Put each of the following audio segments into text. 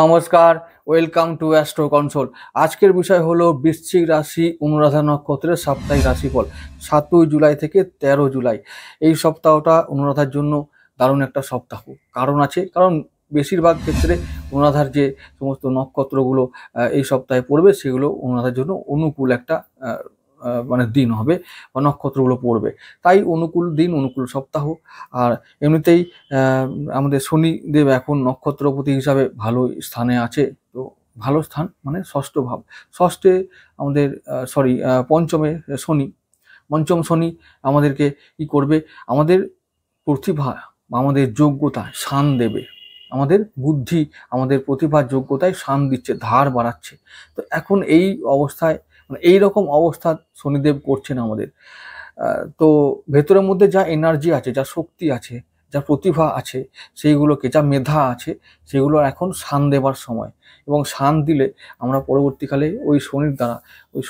নমস্কার, welcome to astro console. আজকের বিষয় হলো বৃশ্চিক রাশি অনুরাধা নক্ষত্রের সাপ্তাহিক রাশিফল 7 জুলাই থেকে 13 জুলাই। এই সপ্তাহটা অনুরাধার জন্য দারুণ একটা সপ্তাহ। কারণ আছে, কারণ বেশিরভাগ ক্ষেত্রে অনুরাধার যে সমস্ত নক্ষত্রগুলো এই সপ্তাহে পড়বে সেগুলো অনুরাধার জন্য অনুকূল একটা মানে দিন হবে বা নক্ষত্রগুলো পড়বে, তাই অনুকূল দিন, অনুকূল সপ্তাহ। আর এমনিতেই আমাদের শনিদেব এখন নক্ষত্রপতি হিসাবে ভালো স্থানে আছে। তো ভালো স্থান মানে ষষ্ঠ ভাব, ষষ্ঠে আমাদের পঞ্চমে শনি, পঞ্চম শনি আমাদেরকে কি করবে, আমাদের প্রতিভা, আমাদের যোগ্যতা শান দেবে, আমাদের বুদ্ধি, আমাদের প্রতিভার যোগ্যতায় শান দিচ্ছে, ধার বাড়াচ্ছে। তো এখন এই অবস্থায় মানে এইরকম অবস্থা শনিদেব করছেন আমাদের। তো ভেতরের মধ্যে যা এনার্জি আছে, যা শক্তি আছে, যা প্রতিভা আছে, সেইগুলোকে, যা মেধা আছে, সেগুলো এখন শান দেবার সময়। এবং শান দিলে আমরা পরবর্তীকালে ওই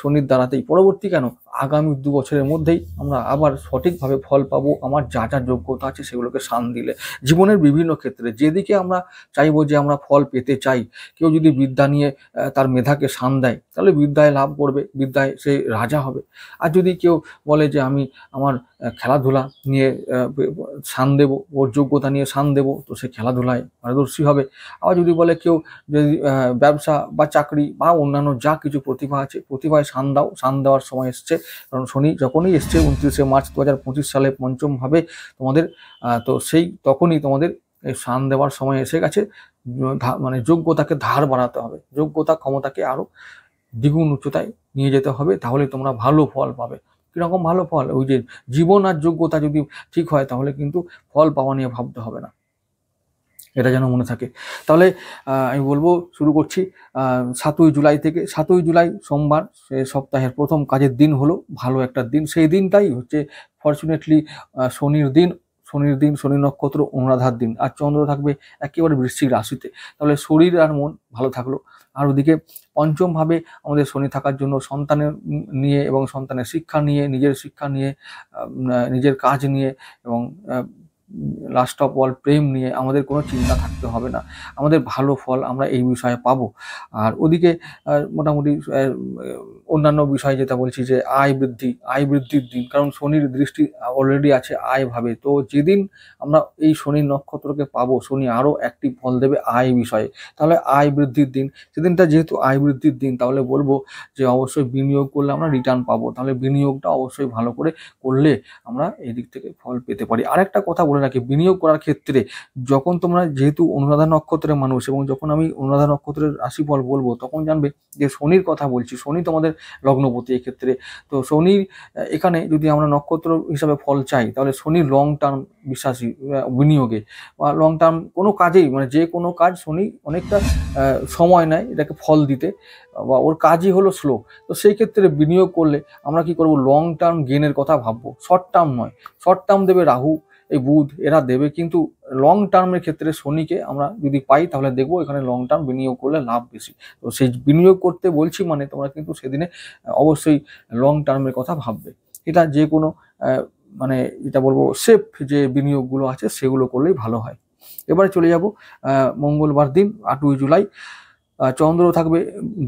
শনির দ্বারাতেই পরবর্তী কেন আগামী 2 বছরের মধ্যেই আমরা আবার সঠিকভাবে ফল পাবো। আমার যা যা যোগ্যতা আছে সেগুলোকে শান দিলে জীবনের বিভিন্ন ক্ষেত্রে যেদিকে আমরা চাইবো যে আমরা ফল পেতে চাই, কেউ যদি বিদ্যা নিয়ে তার মেধাকে শান দেয় তাহলে বিদ্যায় লাভ করবে, বিদ্যায় সে রাজা হবে। আর যদি কেউ বলে যে আমি আমার খেলাধুলা নিয়ে শান দেবো, ওর যোগ্যতা নিয়ে শান দেবো, তো সে খেলাধুলায় পারদর্শী হবে। আবার যদি বলে কেউ যদি ব্যবসা বা চাকরি বা অন্যান্য যা কিছু প্রতিভা আছে, প্রতিভায় শান দাও, শান দেওয়ার সময় এসছে। কারণ শনি যখনই এসছে 29শে মার্চ 2025 সালে পঞ্চম ভাবে তোমাদের, তো সেই তখনই তোমাদের এই শান দেওয়ার সময় এসে গেছে। মানে যোগ্যতাকে ধার বাড়াতে হবে, যোগ্যতা ক্ষমতাকে আরো দ্বিগুণ উচ্চতায় নিয়ে যেতে হবে, তাহলে তোমরা ভালো ফল পাবে। কিরকম ভালো ফল? ওই যে জীবন আর যোগ্যতা যদি ঠিক হয় তাহলে কিন্তু ফল পাওয়া নিয়ে ভাবতে হবে না, এটা যেন মনে থাকে। তাহলে আমি বলবো, শুরু করছি 7 জুলাই থেকে। 7 জুলাই সোমবার, সে সপ্তাহের প্রথম কাজের দিন হলো, ভালো একটা দিন। সেই দিনটাই হচ্ছে ফরচুনেটলি শনির দিন, শনি নক্ষত্র অনুরাধার দিন। আর চন্দ্র থাকবে একেবারে বৃশ্চিক রাশিতে, তাহলে শরীর আর মন ভালো থাকলো। আর ওদিকে পঞ্চম ভাবে আমাদের শনি থাকার জন্য সন্তানের নিয়ে এবং সন্তানের শিক্ষা নিয়ে, নিজের শিক্ষা নিয়ে, নিজের কাজ নিয়ে এবং লাস্ট অফ অল প্রেম নিয়ে আমাদের কোনো চিন্তা থাকতে হবে না, আমাদের ভালো ফল আমরা এই বিষয়ে পাবো। আর ওদিকে মোটামুটি অন্যান্য বিষয় যেটা বলছি যে আয় বৃদ্ধির দিন, কারণ শনির দৃষ্টি অলরেডি আছে আয় ভাবে। তো যেদিন আমরা এই শনির নক্ষত্রকে পাবো, শনি আরো অ্যাক্টিভ ফল দেবে আয় বিষয়ে, তাহলে আয় বৃদ্ধির দিন। সেদিনটা যেহেতু আয় বৃদ্ধির দিন, তাহলে বলবো যে অবশ্যই বিনিয়োগ করলে আমরা রিটার্ন পাবো, তাহলে বিনিয়োগটা অবশ্যই ভালো করে করলে আমরা এদিক থেকে ফল পেতে পারি। আরেকটা কথা বলে রাখি, বিনিয়োগ করার ক্ষেত্রে যখন তোমরা যেহেতু অনুরাধা নক্ষত্রের মানুষ, এবং যখন আমি অনুরাধা নক্ষত্রের রাশিফল বলবো তখন জানবে যে শনির কথা বলছি, শনি তোমাদের লগ্নপতি এক্ষেত্রে। তো শনির এখানে যদি আমরা নক্ষত্র হিসাবে ফল চাই, তাহলে শনি লং টার্ম বিশ্বাসী বিনিয়োগে বা লং টার্ম কোনো কাজেই, মানে যে কোনো কাজ শনি অনেকটা সময় নেয় এটাকে ফল দিতে, বা ওর কাজই হলো স্লো। তো সেই ক্ষেত্রে বিনিয়োগ করলে আমরা কি করব, লং টার্ম গেনের কথা ভাববো, শর্ট টার্ম নয়। শর্ট টার্ম দেবে রাহু, এই বুধ, এরা দেবে, কিন্তু লং টার্মের ক্ষেত্রে শনিকে আমরা যদি পাই তাহলে দেখবো এখানে লং টার্ম বিনিয়োগ করলে লাভ বেশি। তো সেই বিনিয়োগ করতে বলছি মানে তোমরা কিন্তু সেদিনে অবশ্যই লং টার্মের কথা ভাববে। এটা যে কোনো মানে এটা বলবো সেফ যে বিনিয়োগগুলো আছে সেগুলো করলেই ভালো হয়। এবারে চলে যাব মঙ্গলবার দিন 8 জুলাই। চন্দ্র থাকবে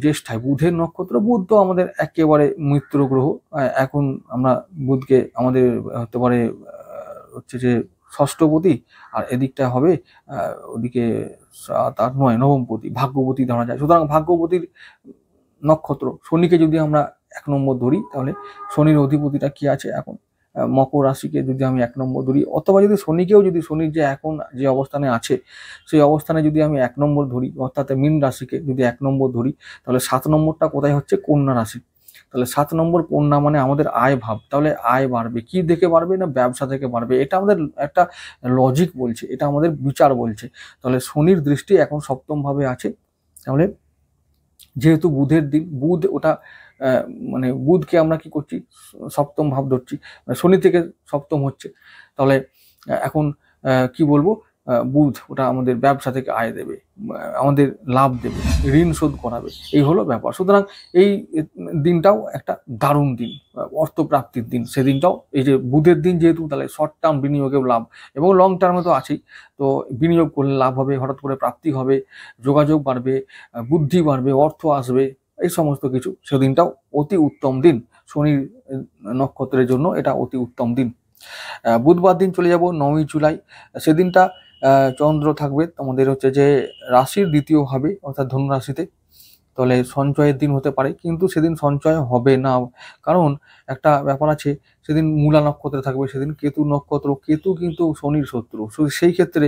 জ্যেষ্ঠায়, বুধের নক্ষত্র। বুধ তো আমাদের একেবারে মিত্র গ্রহ। এখন আমরা বুধকে আমাদের হতে পারে হচ্ছে যে ষষ্ঠপতি, আর এদিকটা হবে ওদিকে 7, 8, 9 নবমপতি, ভাগ্যপতি ধরা যায়। সুতরাং ভাগ্যপতির নক্ষত্র শনিকে যদি আমরা 1 নম্বর ধরি, তাহলে শনির অধিপতিটা কি আছে এখন মকর রাশিকে যদি আমি 1 নম্বর ধরি, অথবা যদি শনিকেও, যদি শনির যে এখন যে অবস্থানে আছে সেই অবস্থানে যদি আমি 1 নম্বর ধরি, অর্থাৎ মীন রাশিকে যদি 1 নম্বর ধরি, তাহলে 7 নম্বরটা কোথায় হচ্ছে, কন্যা রাশি। তাহলে 7 নম্বর কন্যা মানে আমাদের আয় ভাব, তাহলে আয় বাড়বে। কি দেখে বাড়বে না, ব্যবসা থেকে বাড়বে। এটা আমাদের একটা লজিক বলছে, এটা আমাদের বিচার বলছে। তাহলে শনির দৃষ্টি এখন সপ্তম ভাবে আছে, তাহলে যেহেতু বুধের দিন, বুধ ওটা মানে বুধকে আমরা কি করছি, সপ্তম ভাব ধরছি, শনি থেকে সপ্তম হচ্ছে। তাহলে এখন কি বলবো, বুধ ওটা আমাদের ব্যবসা থেকে আয় দেবে, আমাদের লাভ দেবে, ঋণ শোধ করাবে, এই হলো ব্যাপার। সুতরাং এই দিনটাও একটা দারুণ দিন, অর্থপ্রাপ্তির দিন। সেদিনটাও এই যে বুধের দিন যেহেতু, তাহলে শর্ট টার্ম বিনিয়োগেও লাভ এবং লং টার্মে তো আছেই। তো বিনিয়োগ করলে লাভ হবে, হঠাৎ করে প্রাপ্তি হবে, যোগাযোগ বাড়বে, বুদ্ধি বাড়বে, অর্থ আসবে, এই সমস্ত কিছু। সেদিনটাও অতি উত্তম দিন, শনির নক্ষত্রের জন্য এটা অতি উত্তম দিন। বুধবার দিন চলে যাব 9ই জুলাই। সেদিনটা চন্দ্র থাকবে আমাদের হচ্ছে যে রাশির দ্বিতীয় ভাবে, অর্থাৎ ধনু রাশিতে। তাহলে সঞ্চয়ের দিন হতে পারে, কিন্তু সেদিন সঞ্চয় হবে না, কারণ একটা ব্যাপার আছে। সেদিন মূলা নক্ষত্রে থাকবে, সেদিন কেতু নক্ষত্র, কেতু কিন্তু শনির শত্রু। সেই ক্ষেত্রে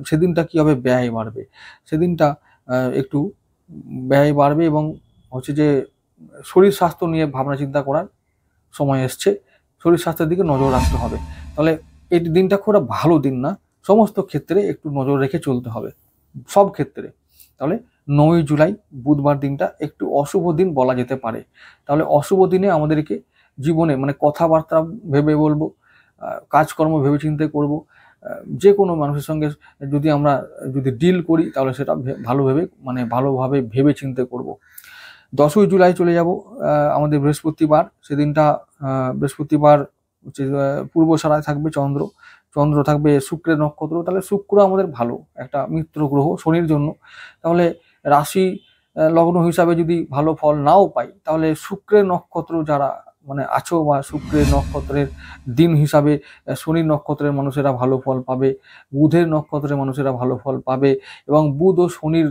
সেদিনটা কি হবে, ব্যয় বাড়বে। সেদিনটা একটু ব্যয় বাড়বে এবং হচ্ছে যে শরীর স্বাস্থ্য নিয়ে ভাবনা চিন্তা করার সময় এসছে, শরীর স্বাস্থ্যের দিকে নজর রাখতে হবে। তাহলে এই দিনটা খুব একটা ভালো দিন না, সমস্ত ক্ষেত্রে একটু নজর রেখে চলতে হবে, সব ক্ষেত্রে। তাহলে 9ই জুলাই বুধবার দিনটা একটু অশুভ দিন বলা যেতে পারে। তাহলে অশুভ দিনে আমাদেরকে জীবনে মানে কথাবার্তা ভেবে বলবো, কাজকর্ম ভেবে চিন্তে করব, যে কোনো মানুষের সঙ্গে যদি ডিল করি তাহলে সেটা ভালোভাবে ভেবে চিন্তে করব। 10ই জুলাই চলে যাব আমাদের বৃহস্পতিবার। সেদিনটা বৃহস্পতিবার হচ্ছে পূর্বসারায় থাকবে চন্দ্র, চন্দ্র থাকবে শুক্রের নক্ষত্র। তাহলে শুক্র আমাদের ভালো একটা মিত্র গ্রহ শনির জন্য। তাহলে রাশি লগ্ন হিসাবে যদি ভালো ফল নাও পাই, তাহলে শুক্রের নক্ষত্র যারা মানে আছো বা শুক্রের নক্ষত্রের দিন হিসাবে শনির নক্ষত্রের মানুষেরা ভালো ফল পাবে, বুধের নক্ষত্রের মানুষেরা ভালো ফল পাবে, এবং বুধ ও শনির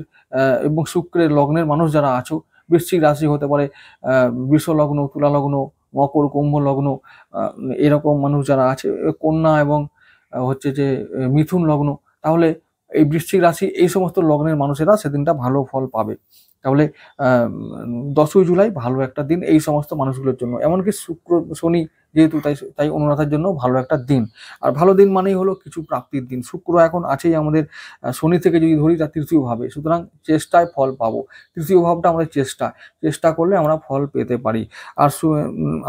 এবং শুক্রের লগ্নের মানুষ যারা আছো, বৃশ্চিক রাশি হতে পারে, বৃষ লগ্ন, তুলা লগ্ন, মকর, কুম্ভ লগ্ন, এরকম মানুষ যারা আছে, কন্যা এবং হচ্ছে যে মিথুন লগ্ন, তাহলে এই বৃশ্চিক রাশি এই সমস্ত লগ্নের মানুষেরা সেদিনটা ভালো ফল পাবে। তাহলে 10ই জুলাই ভালো একটা দিন এই সমস্ত মানুষগুলোর জন্য। এমনকি শুক্র শনি যেহেতু, তাই অনুরাধার জন্য ভালো একটা দিন। আর ভালো দিন মানেই হলো কিছু প্রাপ্তির দিন। শুক্র এখন আছেই আমাদের শনি থেকে যদি ধরি, তার তৃতীয় ভাবে, সুতরাং চেষ্টায় ফল পাবো। তৃতীয় ভাবটা আমাদের চেষ্টা করলে আমরা ফল পেতে পারি। আর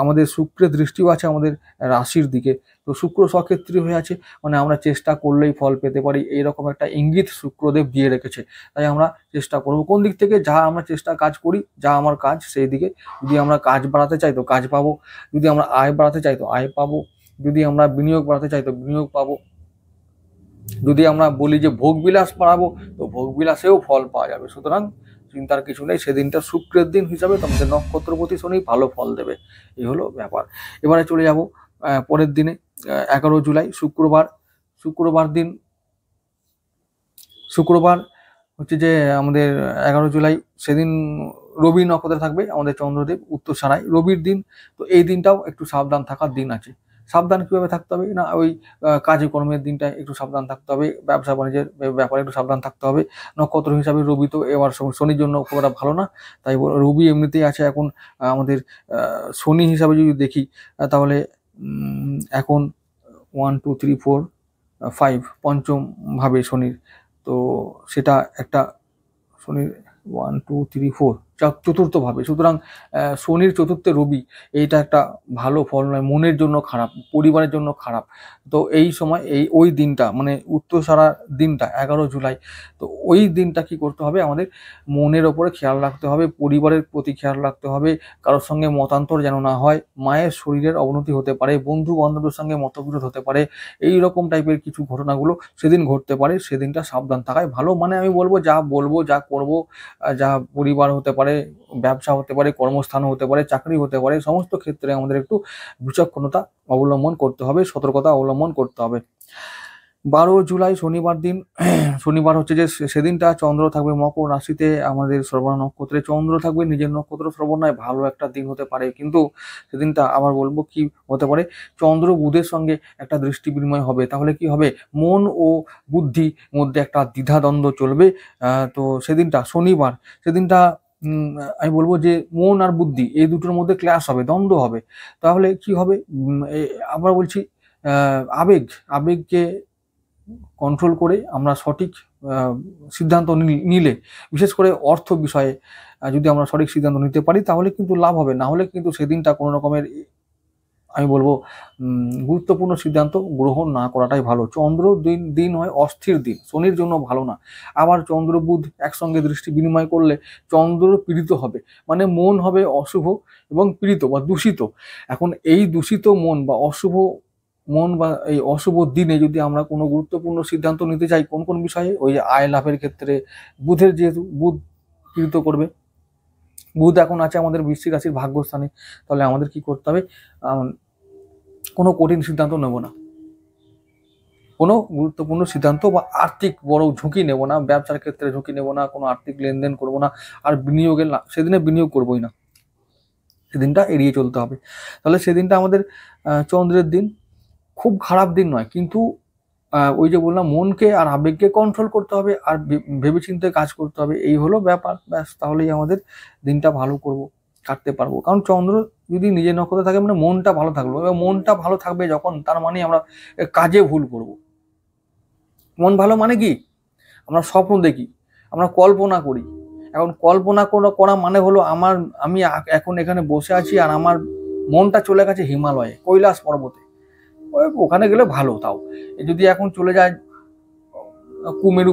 আমাদের শুক্রের দৃষ্টিও আছে আমাদের রাশির দিকে, তো শুক্র সক্ষেত্রী হয়ে আছে, মানে আমরা চেষ্টা করলেই ফল পেতে পারি, এইরকম একটা ইঙ্গিত শুক্রদেব দিয়ে রেখেছে। তাই আমরা চেষ্টা করবো কোন দিক থেকে, যা আমরা কাজ করি, যা আমার কাজ সেই দিকে। যদি আমরা কাজ বাড়াতে চাই তো কাজ পাবো, যদি আমরা আয় বাড়াতে চাই তো আয় পাবো, যদি আমরা বিনিয়োগ বাড়াতে চাই তো বিনিয়োগ পাবো, যদি আমরা বলি যে ভোগ বিলাস বাড়াবো তো ভোগ বিলাসেও ফল পাওয়া যাবে। সুতরাং চিন্তার কিছু নেই, সেদিনটা শুক্রের দিন হিসাবে তোমাদের নক্ষত্রপতি শনি ভালো ফল দেবে, এই হলো ব্যাপার। এবারে চলে যাব পরের দিনে 11 জুলাই শুক্রবার দিন। শুক্রবার হচ্ছে যে আমাদের 11 জুলাই, সেদিন রবি নক্ষত্রে থাকবে আমাদের চন্দ্রদেব উত্তরসারায়, রবির দিন। তো এই দিনটাও একটু সাবধান থাকার দিন আছে। সাবধান কিভাবে থাকতে হবে না, ওই কাজে কর্মের দিনটায় একটু সাবধান থাকতে হবে, ব্যবসা বাণিজ্যের ব্যাপারে একটু সাবধান থাকতে হবে। নক্ষত্র হিসাবে রবি তো এবার শনির জন্য খুব একটা ভালো না, তাই রবি এমনিতেই আছে এখন আমাদের শনি হিসাবে যদি দেখি, তাহলে এখন 1 2 3 4 5 পঞ্চম ভাবে শনির, তো সেটা একটা শনির 1 2 3 4 চতুর্থ ভাবে। সুতরাং শনির চতুর্থে রবি, এইটা একটা ভালো ফল নয়, মনের জন্য খারাপ, পরিবারের জন্য খারাপ। তো এই সময় ওই দিনটা মানে উত্তরসারার দিনটা 11 জুলাই, তো ওই দিনটা কি করতে হবে, আমাদের মনের ওপরে খেয়াল রাখতে হবে, পরিবারের প্রতি খেয়াল রাখতে হবে, কারোর সঙ্গে মতান্তর যেন না হয়, মায়ের শরীরের অবনতি হতে পারে, বন্ধু বান্ধবের সঙ্গে মতবিরোধ হতে পারে, এই রকম টাইপের কিছু ঘটনাগুলো সেদিন ঘটতে পারে। সেদিনটা সাবধান থাকাই ভালো। মানে আমি বলবো, যা করব, যা পরিবার হতে পারে, ব্যবসা হতে পারে, কর্মস্থান হতে পারে, চাকরি হতে পারে, সমস্ত ক্ষেত্রে আমাদের একটু বিচক্ষণতা অবলম্বন করতে হবে, সতর্কতা অবলম্বন করতে হবে। 12 জুলাই শনিবার দিন, শনিবার হচ্ছে যে সেদিনটা চন্দ্র থাকবে মকর রাশিতে, আমাদের শ্রবণ নক্ষত্রে চন্দ্র থাকবে, নিজের নক্ষত্র শ্রবণায় ভালো একটা দিন হতে পারে। কিন্তু সেদিনটা আবার বলবো কি হতে পারে, চন্দ্র বুধের সঙ্গে একটা দৃষ্টি বিনিময় হবে, তাহলে কি হবে, মন ও বুদ্ধি মধ্যে একটা দ্বিধাদ্বন্দ্ব চলবে। তো সেদিনটা আমি বলবো যে মন আর বুদ্ধি এই দুটোর মধ্যে ক্ল্যাশ হবে, দ্বন্দ্ব হবে। তাহলে কি হবে, আবার বলছি, আবেগকে কন্ট্রোল করে আমরা সঠিক সিদ্ধান্ত নিলে, বিশেষ করে অর্থ বিষয়ে যদি আমরা সঠিক সিদ্ধান্ত নিতে পারি, তাহলে কিন্তু লাভ হবে। না হলে কিন্তু সেদিনটা কোনো রকমের আমি বলবো গুরুত্বপূর্ণ সিদ্ধান্ত গ্রহণ না করাটাই ভালো। চন্দ্র দিন হয় অস্থির দিন, শনির জন্য ভালো না। আবার চন্দ্র বুধ একসঙ্গে দৃষ্টি বিনিময় করলে চন্দ্র পীড়িত হবে, মানে মন হবে অশুভ এবং পীড়িত বা দূষিত। এখন এই দূষিত মন বা অশুভ মন বা এই অশুভ দিনে যদি আমরা কোনো গুরুত্বপূর্ণ সিদ্ধান্ত নিতে চাই কোন কোন বিষয়ে, ওই যে আয় লাভের ক্ষেত্রে বুধের যেহেতু বুধ পীড়িত করবে, বুধ এখন আছে আমাদের বৃশ্চিক রাশির ভাগ্যস্থানে, তাহলে আমাদের কি করতে হবে, কোনো কঠিন সিদ্ধান্ত নেব না, কোনো গুরুত্বপূর্ণ সিদ্ধান্ত বা আর্থিক বড় ঝুঁকি নেব না, ব্যবসার ক্ষেত্রে ঝুঁকি নেব না, কোনো আর্থিক লেনদেন করব না, আর বিনিয়োগের সেদিনে বিনিয়োগ করবই না, সেদিনটা এড়িয়ে চলতে হবে। তাহলে সেদিনটা আমাদের চন্দ্রের দিন, খুব খারাপ দিন নয়, কিন্তু ওই যে বললাম মনকে আর আবেগকে কন্ট্রোল করতে হবে আর ভেবেচিন্তে কাজ করতে হবে, এই হলো ব্যাপার। ব্যাস, তাহলেই আমাদের দিনটা ভালো করব, কাটতে পারবো। কারণ চন্দ্র যদি নিজের নক্ষত্রে থাকে মানে মনটা ভালো থাকলো, এবং মনটা ভালো থাকবে যখন, তার মানে আমরা কাজে ভুল করব। মন ভালো মানে কি, আমরা স্বপ্ন দেখি, আমরা কল্পনা করি। এখন কল্পনা করা মানে হলো আমি এখন এখানে বসে আছি আর আমার মনটা চলে গেছে হিমালয়ে, কৈলাস পর্বতে, ওখানে গেলে ভালো। তাও যদি এখন চলে যায় কুমেরু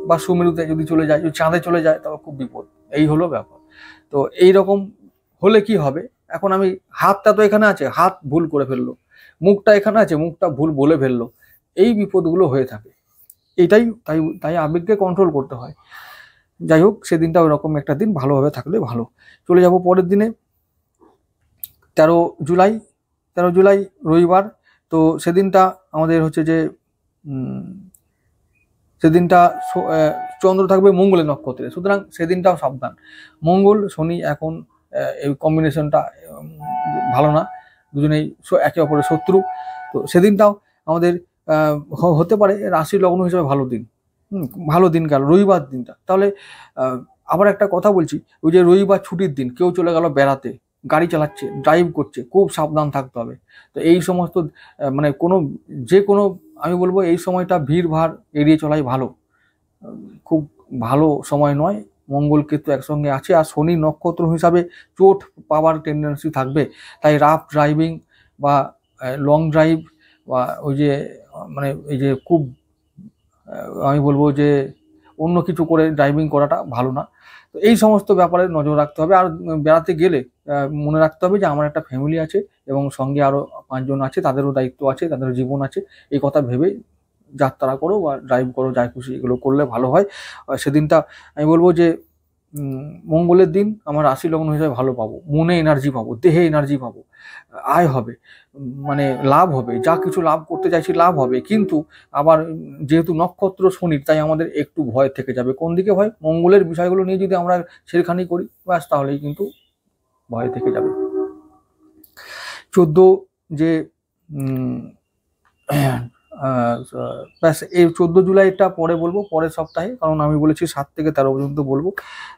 বা সুমেরুতে, যদি চলে যায়, যদি চাঁদে চলে যায়, তবে খুব বিপদ। এই হলো ব্যাপার। তো এইরকম হলে কি হবে, এখন আমি হাতটা তো এখানে আছে, হাত ভুল করে ফেললো, মুখটা এখানে আছে, মুখটা ভুল বলে ফেললো, এই বিপদগুলো হয়ে থাকে। এটাই তাই তাই আবেগকে কন্ট্রোল করতে হয়। যাই হোক, সেদিনটা ওইরকম একটা দিন, ভালোভাবে থাকলে ভালো। চলে যাব পরের দিনে, 13 জুলাই। 13 জুলাই রবিবার। তো সেদিনটা আমাদের হচ্ছে যে সেদিনটা চন্দ্র থাকবে মঙ্গলের নক্ষত্রে, সুতরাং সেদিনটাও সাবধান। মঙ্গল শনি এখন এই কম্বিনেশনটা ভালো না, দুজনেই একে অপরের শত্রু। তো সেদিনটাও আমাদের হতে পারে রাশি লগ্ন হিসেবে ভালো দিন, ভালো দিন গেল রবিবার দিনটা। তাহলে আবার একটা কথা বলছি, ওই যে রবিবার ছুটির দিন, কেউ চলে গেল বেড়াতে, গাড়ি চালাচ্ছে, ড্রাইভ করছে, খুব সাবধান থাকতে হবে। তো এই সমস্ত মানে কোনো আমি বলবো এই সময়টা ভিড় ভাড় এড়িয়ে চলাই ভালো, খুব ভালো সময় নয়। মঙ্গল কেতু একসঙ্গে আছে, আর শনি নক্ষত্র হিসাবে চোট পাওয়ার টেন্ডেন্সি থাকবে। তাই রাফ ড্রাইভিং বা লং ড্রাইভ বা ওই যে মানে এই যে খুব আমি বলবো যে অন্য কিছু করে ড্রাইভিং করাটা ভালো না। তো এই সমস্ত ব্যাপারে নজর রাখতে হবে। আর বেড়াতে গেলে মনে রাখতে হবে যে আমার একটা ফ্যামিলি আছে এবং সঙ্গে আরও 5 জন আছে, তাদেরও দায়িত্ব আছে, তাদেরও জীবন আছে। এই কথা ভেবে যাত্রা করো বা ড্রাইভ করো, যাই খুশি এগুলো করলে ভালো হয়। সেদিনটা আমি বলবো যে মঙ্গলের দিন আমার রাশি লগ্ন হিসেবে ভালো পাবো, মনে এনার্জি পাবো, দেহে এনার্জি পাবো, আয় হবে, মানে লাভ হবে, যা কিছু লাভ করতে চাইছি লাভ হবে। কিন্তু আবার যেহেতু নক্ষত্র শনির, তাই আমাদের একটু ভয় থেকে যাবে। কোন দিকে ভয়, মঙ্গলের বিষয়গুলো নিয়ে যদি আমরা ছেড়খানি করি ব্যাস, তাহলেই কিন্তু ভয় থেকে যাবে। 14 যে ব্যাস, এই 14 জুলাইটা পরে বলবো, পরের সপ্তাহে, কারণ আমি বলেছি 7 থেকে 13 পর্যন্ত বলবো।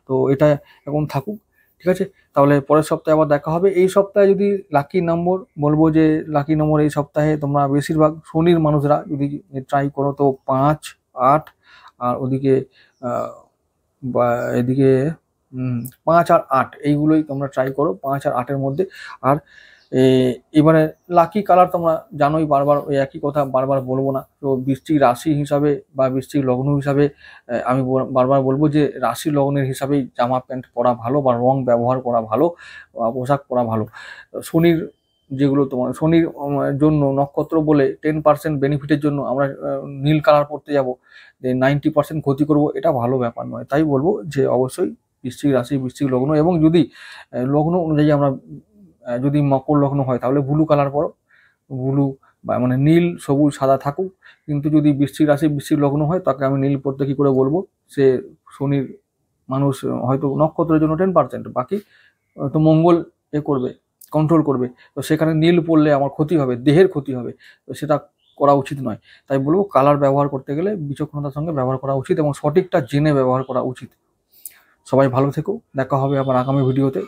তো এটা এখন থাকুক, ঠিক আছে। তাহলে পরের সপ্তাহে আবার দেখা হবে। এই সপ্তাহে যদি লাকি নম্বর বলবো, যে লাকি নম্বর এই সপ্তাহে তোমরা বেশিরভাগ শনির মানুষরা যদি ট্রাই করো, তো 5, 8, আর ওদিকে বা এদিকে 5 আর 8 এইগুলোই তোমরা ট্রাই করো, 5 আর 8-এর মধ্যে। আর এবারে লাকি কালার তোমরা জানোই, বারবার ওই একই কথা বারবার বলবো না। তো বৃশ্চিক রাশি হিসাবে বা বৃশ্চিক লগ্ন হিসাবে আমি বারবার বলবো যে রাশি লগ্নের হিসাবেই জামা প্যান্ট পরা ভালো, বা রং ব্যবহার করা ভালো, পোশাক পরা ভালো। শনির যেগুলো তোমার শনির জন্য নক্ষত্র বলে 10% বেনিফিটের জন্য আমরা নীল কালার পরতে যাব, যে 90% ক্ষতি করব, এটা ভালো ব্যাপার নয়। তাই বলবো যে অবশ্যই বৃশ্চিক রাশি, বৃশ্চিক লগ্ন, এবং যদি লগ্ন অনুযায়ী আমরা যদি মকর লগ্ন হয় তাহলে ব্লু কালার পরো, ব্লু বা মানে নীল, সবুজ, সাদা থাকুক। কিন্তু যদি বৃশ্চিক রাশি, বৃশ্চিক লগ্ন হয়, তাকে আমি নীল পরতে কি করে বলবো? সে শনির মানুষ, হয়তো নক্ষত্রের জন্য 10%, বাকি তো মঙ্গল করবে, কন্ট্রোল করবে। তো সেখানে নীল পরলে আমার ক্ষতি হবে, দেহের ক্ষতি হবে, তো সেটা করা উচিত নয়। তাই বলবো কালার ব্যবহার করতে গেলে বিচক্ষণতার সঙ্গে ব্যবহার করা উচিত এবং সঠিকটা জেনে ব্যবহার করা উচিত। সবাই ভালো থেকো, দেখা হবে আবার আগামী ভিডিওতে।